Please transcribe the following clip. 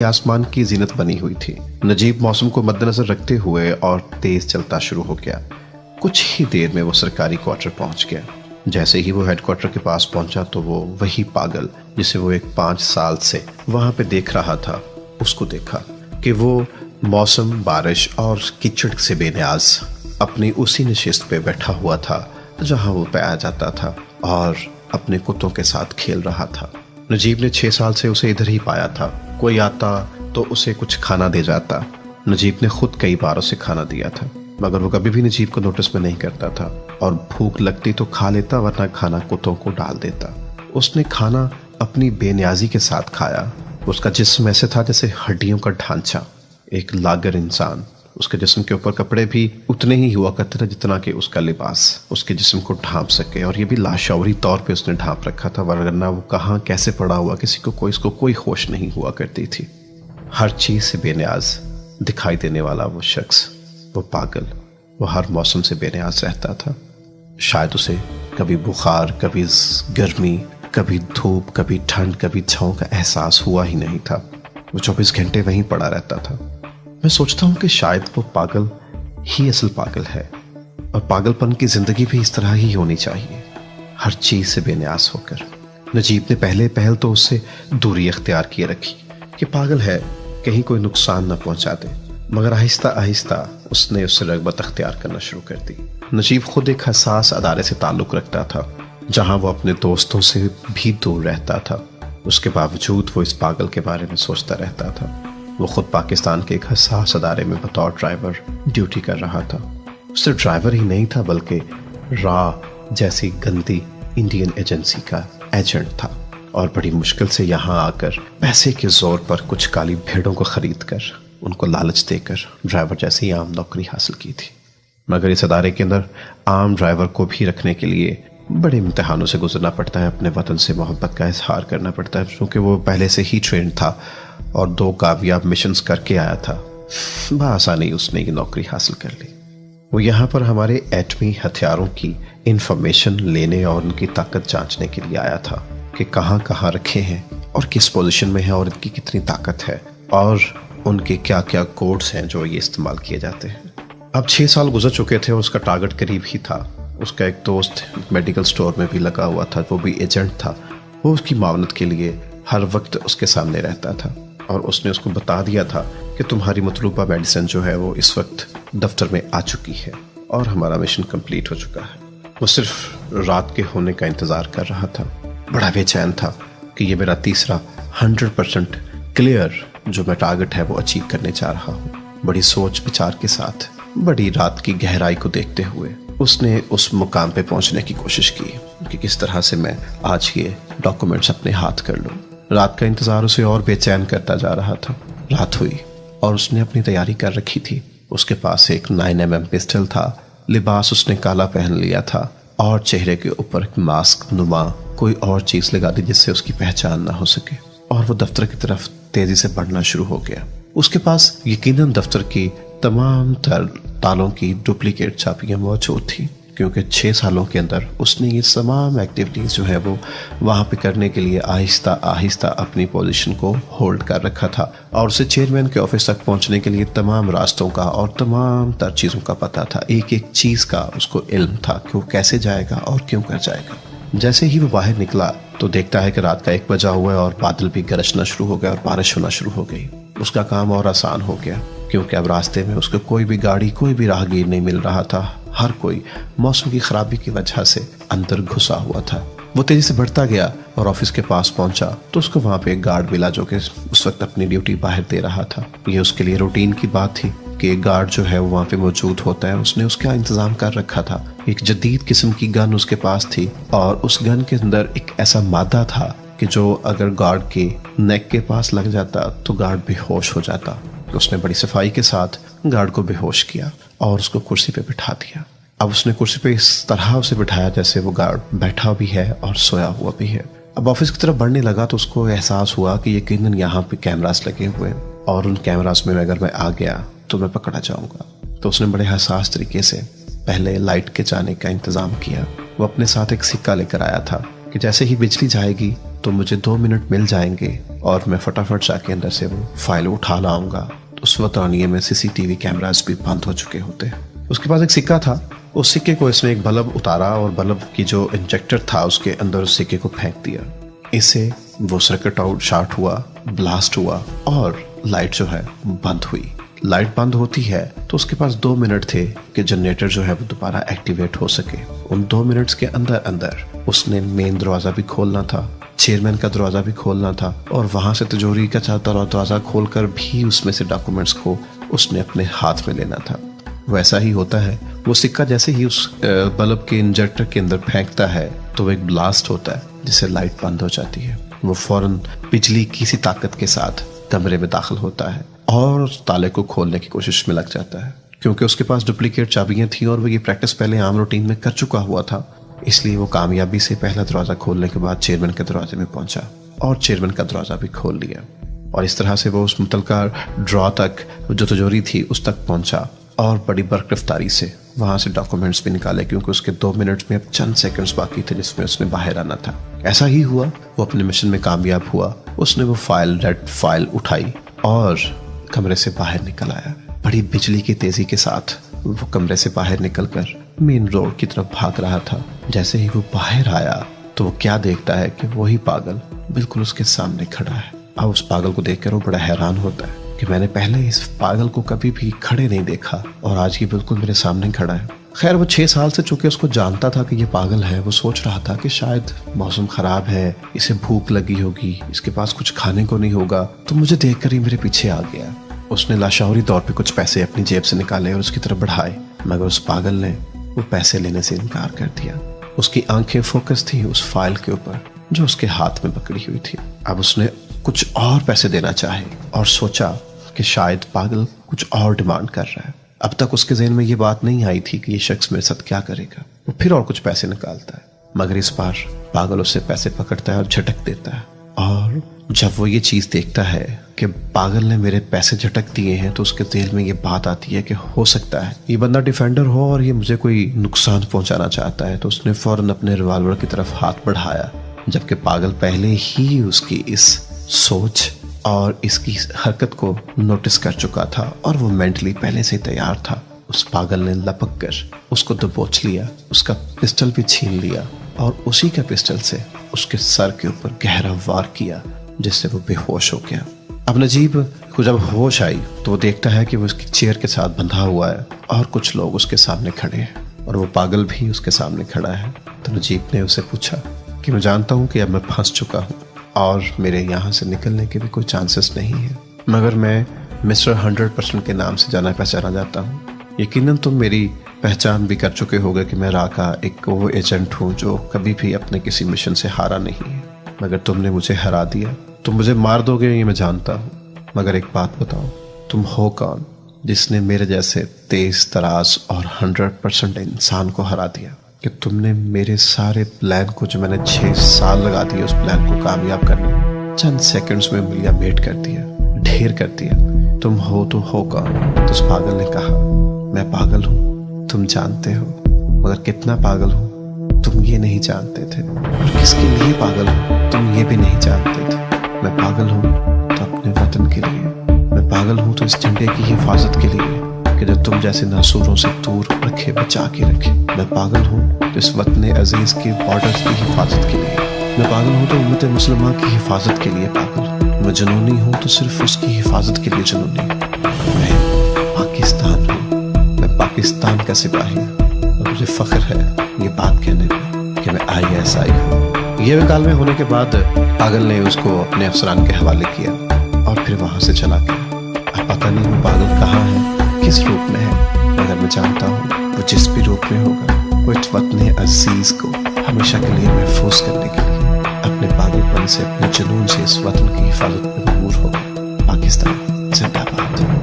आसमान की जीनत बनी हुई थी। नजीब मौसम को मद्देनजर रखते हुए और तेज चलता शुरू हो गया। कुछ ही देर में वो सरकारी क्वार्टर पहुंच गया। जैसे ही वो हेडक्वार्टर के पास पहुंचा तो वो वही पागल जिसे वो एक 5 साल से वहां पे देख रहा था, उसको देखा कि वो मौसम, बारिश और कीचड़ से बेनियाज अपनी उसी नशिस्त पे बैठा हुआ था जहां वो पाया जाता था और अपने कुत्तों के साथ खेल रहा था। नजीब ने 6 साल से उसे इधर ही पाया था। कोई आता तो उसे कुछ खाना दे जाता। नजीब ने खुद कई बार उसे खाना दिया था, मगर वो कभी भी नजीब को नोटिस में नहीं करता था और भूख लगती तो खा लेता, वरना खाना कुत्तों को डाल देता। उसने खाना अपनी बेनियाजी के साथ खाया। उसका जिस्म ऐसे था जैसे हड्डियों का ढांचा, एक लागर इंसान। उसके जिस्म के ऊपर कपड़े भी उतने ही हुआ करते थे जितना कि उसका लिबास उसके जिस्म को ढांप सके, और ये भी लाशौरी तौर पे उसने ढांप रखा था, वरना वो कहाँ कैसे पड़ा हुआ किसी को इसको कोई होश नहीं हुआ करती थी। हर चीज से बेनियाज दिखाई देने वाला वो शख्स, वो पागल, वो हर मौसम से बेनियाज रहता था। शायद उसे कभी बुखार, कभी गर्मी, कभी धूप, कभी ठंड, कभी छांव का एहसास हुआ ही नहीं था। वो 24 घंटे वहीं पड़ा रहता था। मैं सोचता हूँ कि शायद वो पागल ही असल पागल है, और पागलपन की जिंदगी भी इस तरह ही होनी चाहिए, हर चीज से बेनियाज होकर। नजीब ने पहले पहल तो उससे दूरी अख्तियार किए रखी कि पागल है, कहीं कोई नुकसान न पहुंचा दे, मगर आहिस्ता आहिस्ता उसने उससे रगबत अख्तियार करना शुरू कर दी। नजीब खुद एक हसास अदारे से ताल्लुक रखता था जहां वो अपने दोस्तों से भी दूर रहता था। उसके बावजूद वो इस पागल के बारे में सोचता रहता था। वो खुद पाकिस्तान के एक हसास अदारे में बतौर ड्राइवर ड्यूटी कर रहा था। सिर्फ ड्राइवर ही नहीं था, बल्कि रा जैसी गंदी इंडियन एजेंसी का एजेंट था, और बड़ी मुश्किल से यहाँ आकर पैसे के जोर पर कुछ काली भेड़ों को खरीद कर उनको लालच देकर ड्राइवर जैसी आम नौकरी हासिल की थी। मगर इस अदारे के अंदर आम ड्राइवर को भी रखने के लिए बड़े इम्तिहानों से गुजरना पड़ता है। अपने वतन से मोहब्बत का इजहार करना पड़ता है, क्योंकि वो पहले से ही ट्रेंड था और 2 कामयाब मिशंस करके आया था। बआसानी उसने ये नौकरी हासिल कर ली। वो यहाँ पर हमारे एटमी हथियारों की इंफॉर्मेशन लेने और उनकी ताकत जांचने के लिए आया था कि कहाँ कहाँ रखे हैं और किस पोजीशन में है और इनकी कितनी ताकत है और उनके क्या क्या कोड्स हैं जो ये इस्तेमाल किए जाते हैं। अब 6 साल गुजर चुके थे और उसका टारगेट करीब ही था। उसका एक दोस्त मेडिकल स्टोर में भी लगा हुआ था, वो भी एजेंट था। वो उसकी मावनत के लिए हर वक्त उसके सामने रहता था, और उसने उसको बता दिया था कि तुम्हारी मतलूबा मेडिसिन जो है वो इस वक्त दफ्तर में आ चुकी है और हमारा मिशन कंप्लीट हो चुका है। वो सिर्फ रात के होने का इंतज़ार कर रहा था। बड़ा बेचैन था कि ये मेरा तीसरा 100% क्लियर जो मैं टारगेट है वो अचीव करने जा रहा हूँ। बड़ी सोच विचार के साथ, बड़ी रात की गहराई को देखते हुए उसने उस मुकाम पे पहुंचने की कोशिश की कि किस तरह से मैं आज ये डॉक्यूमेंट्स अपने हाथ कर लूँ। रात का इंतजार उसे और बेचैन करता जा रहा था। रात हुई और उसने अपनी तैयारी कर रखी थी। उसके पास एक 9mm पिस्टल था, लिबास उसने काला पहन लिया था और चेहरे के ऊपर एक मास्क नुमा कोई और चीज लगा दी जिससे उसकी पहचान ना हो सके, और वो दफ्तर की तरफ तेजी से बढ़ना शुरू हो गया। उसके पास यकीनन दफ्तर की तमाम तालों की डुप्लीकेट चाबियां मौजूद थी, क्योंकि 6 सालों के अंदर उसने ये तमाम एक्टिविटीज जो है वो वहां पे करने के लिए आहिस्ता आहिस्ता अपनी पोजीशन को होल्ड कर रखा था, और उसे चेयरमैन के ऑफिस तक पहुंचने के लिए तमाम रास्तों का और तमाम तर चीजों का पता था। एक एक चीज का उसको इल्म था कि वो कैसे जाएगा और क्यों कर जाएगा। जैसे ही वो बाहर निकला तो देखता है कि रात का 1 बजा हुआ है और बादल भी गरजना शुरू हो गया और बारिश होना शुरू हो गई। उसका काम और आसान हो गया, क्योंकि अब रास्ते में उसको कोई भी गाड़ी, कोई भी राहगीर नहीं मिल रहा था। हर कोई मौसम की खराबी की वजह से अंदर घुसा हुआ था। वो तेजी से बढ़ता गया और ऑफिस के पास पहुंचा तो उसको वहां पे एक गार्ड मिला जो कि उस वक्त अपनी ड्यूटी बाहर दे रहा था। ये उसके लिए रूटीन की बात थी कि एक गार्ड जो है वो वहां पे मौजूद होता है। उसने उसका इंतजाम कर रखा था। एक जदीद किस्म की गन उसके पास थी, और उस गन के अंदर एक ऐसा मादा था कि जो अगर गार्ड के नेक के पास लग जाता तो गार्ड बेहोश हो जाता। उसने बड़ी सफाई के साथ गार्ड को बेहोश किया और उसको कुर्सी पे बिठा दिया। अब उसने कुर्सी पे इस तरह उसे बिठाया जैसे वो गार्ड बैठा भी है और सोया हुआ भी है। अब ऑफिस की तरफ बढ़ने लगा तो उसको एहसास हुआ कि यकीनन यहाँ पे कैमरास लगे हुए हैं, और उन कैमरास में अगर मैं आ गया तो मैं पकड़ा जाऊंगा। तो उसने बड़े हसास तरीके से पहले लाइट के जाने का इंतजाम किया। वो अपने साथ एक सिक्का लेकर आया था कि जैसे ही बिजली जाएगी तो मुझे 2 मिनट मिल जाएंगे और मैं फटाफट जाके अंदर से वो फाइल उठा लाऊंगा। उस वतानिये में सीसीटीवी कैमरास भी बंद हो चुके होते। उसके पास एक सिक्का था, उस सिक्के को इसने एक बल्ब उतारा और बल्ब की जो इंजेक्टर था उसके अंदर उस सिक्के को फेंक दिया। इससे वो सर्किट आउट शॉर्ट हुआ, ब्लास्ट हुआ और लाइट जो है बंद हुई। लाइट बंद होती है तो उसके पास 2 मिनट थे कि जनरेटर जो है वो दोबारा एक्टिवेट हो सके। उन 2 मिनट्स के अंदर अंदर उसने मेन दरवाजा भी खोलना था, चेयरमैन का दरवाजा भी खोलना था और वहां से तिजोरी का दरवाजा खोलकर भी उसमें से डॉक्यूमेंट्स को उसने अपने हाथ में लेना था। वैसा ही होता है, वो सिक्का जैसे ही उस बल्ब के इंजेक्टर के अंदर फेंकता है तो वो एक ब्लास्ट होता है जिससे लाइट बंद हो जाती है। वो फौरन बिजली की सी ताकत के साथ कमरे में दाखिल होता है और ताले को खोलने की कोशिश में लग जाता है। क्योंकि उसके पास डुप्लीकेट चाबियां थी और वो ये प्रैक्टिस पहले आम रूटीन में कर चुका हुआ था, इसलिए वो कामयाबी से पहला दरवाजा खोलने के बाद चेयरमैन के दरवाजे में पहुंचा और चेयरमैन का दरवाजा भी खोल लिया। और इस तरह से वो उस मुतलका ड्रॉ तक जो तिजोरी थी उस तक पहुंचा और बड़ी बरकरफ्तारी से वहां से डॉक्यूमेंट्स भी निकाले, क्योंकि उसके 2 मिनट में अब चंद सेकंड्स बाकी थे जिसमें उसने बाहर आना था। ऐसा ही हुआ, वो अपने मिशन में कामयाब हुआ। उसने वो रेड फाइल उठाई और कमरे से बाहर निकल आया। बड़ी बिजली की तेजी के साथ वो कमरे से बाहर निकलकर मेन रोड की तरफ भाग रहा था। जैसे ही वो बाहर आया तो वो क्या देखता है कि वही पागल बिल्कुल उसके सामने खड़ा है। अब उस पागल को देखकर वो बड़ा हैरान होता है कि मैंने पहले इस पागल को कभी भी खड़े नहीं देखा और आज ये बिल्कुल मेरे सामने खड़ा है। खैर वो 6 साल से चूंकि उसको जानता था कि ये पागल है, वो सोच रहा था कि शायद मौसम खराब है, इसे भूख लगी होगी, इसके पास कुछ खाने को नहीं होगा, तो मुझे देखकर ही मेरे पीछे आ गया। उसने लाशौरी तौर पे कुछ पैसे अपनी जेब से निकाले और उसकी तरफ बढ़ाए, मगर उस पागल ने वो पैसे लेने से इनकार कर दिया। उसकी आंखें फोकस थी उस फाइल के ऊपर जो उसके हाथ में पकड़ी हुई थी। अब उसने कुछ और पैसे देना चाहे और सोचा कि शायद पागल कुछ और डिमांड कर रहा है। अब तक उसके ज़हन में ये बात नहीं आई थी कि ये शख्स मेरे साथ क्या करेगा। वो फिर और कुछ पैसे निकालता है, मगर इस बार पागल उससे पैसे पकड़ता है और झटक देता है। और जब वो ये चीज़ देखता है कि पागल ने मेरे पैसे झटक दिए हैं तो उसके दिल में ये बात आती है कि हो सकता है ये बंदा डिफेंडर हो और ये मुझे कोई नुकसान पहुंचाना चाहता है। तो उसने फौरन अपने रिवॉल्वर की तरफ हाथ बढ़ाया, जबकि पागल पहले ही उसकी इस सोच और इसकी हरकत को नोटिस कर चुका था और वो मेंटली पहले से तैयार था। उस पागल ने लपक कर उसको दबोच लिया, उसका पिस्टल भी छीन लिया और उसी के पिस्टल से उसके सर के ऊपर गहरा वार किया, जिससे वो बेहोश हो गया। अब नजीब को जब होश आई तो वो देखता है कि वो उसकी चेयर के साथ बंधा हुआ है और कुछ लोग उसके सामने खड़े हैं और वो पागल भी उसके सामने खड़ा है। तो नजीब ने उसे पूछा कि मैं जानता हूँ कि अब मैं फंस चुका हूँ और मेरे यहाँ से निकलने के भी कोई चांसेस नहीं है, मगर मैं मिस्टर 100% के नाम से जाना पहचाना जाता हूँ। यकीनन तुम मेरी पहचान भी कर चुके होगे कि मैं राका एक वो एजेंट हूँ जो कभी भी अपने किसी मिशन से हारा नहीं है, मगर तुमने मुझे हरा दिया। तुम मुझे मार दोगे ये मैं जानता हूँ, मगर एक बात बताओ, तुम हो कौन जिसने मेरे जैसे तेज तराज और 100% इंसान को हरा दिया? कि तुमने मेरे सारे प्लान को जो मैंने 6 साल लगा दिए उस प्लान को कामयाब करने में चंद सेकंड्स में मिलिया मेट कर दिया, ढेर कर दिया। तुम हो तो हो कौन? तो उस पागल ने कहा, मैं पागल हूँ, तुम जानते हो, मगर कितना पागल हूँ तुम ये नहीं जानते थे, और किसके लिए पागल हूँ तुम ये भी नहीं जानते थे। मैं पागल हूँ तो अपने वतन के लिए, मैं पागल हूँ तो इस झंडे की हिफाजत के लिए कि जो तुम जैसे नासूरों से दूर रखे, बचा के रखे। मैं पागल हूँ तो इस वतन अजीज के बॉर्डर्स की हिफाजत के लिए। मैं पागल हूँ तो उम्मत मुसलमान की हिफाजत के लिए पागल। मैं जुनूनी हूँ तो सिर्फ उसकी हिफाजत के लिए जुनूनी। मैं पाकिस्तान हूँ, मैं पाकिस्तान का सिपाही हूँ और मुझे फख्र है ये बात कहने में कि मैं ISI हूँ। ये वकालत होने के बाद पागल ने उसको अपने अफसरान के हवाले किया और फिर वहां से चला गया। अब पता नहीं वो पागल कहाँ है, किस रूप में है, मगर मैं जानता हूँ वो जिस भी रूप में होगा वो इस वतन अजीज को हमेशा के लिए महफूज करने के लिए अपने पागलपन से, अपने जुनून से इस वतन की हिफाजत में मजबूर होगा। पाकिस्तान जिंदाबाद।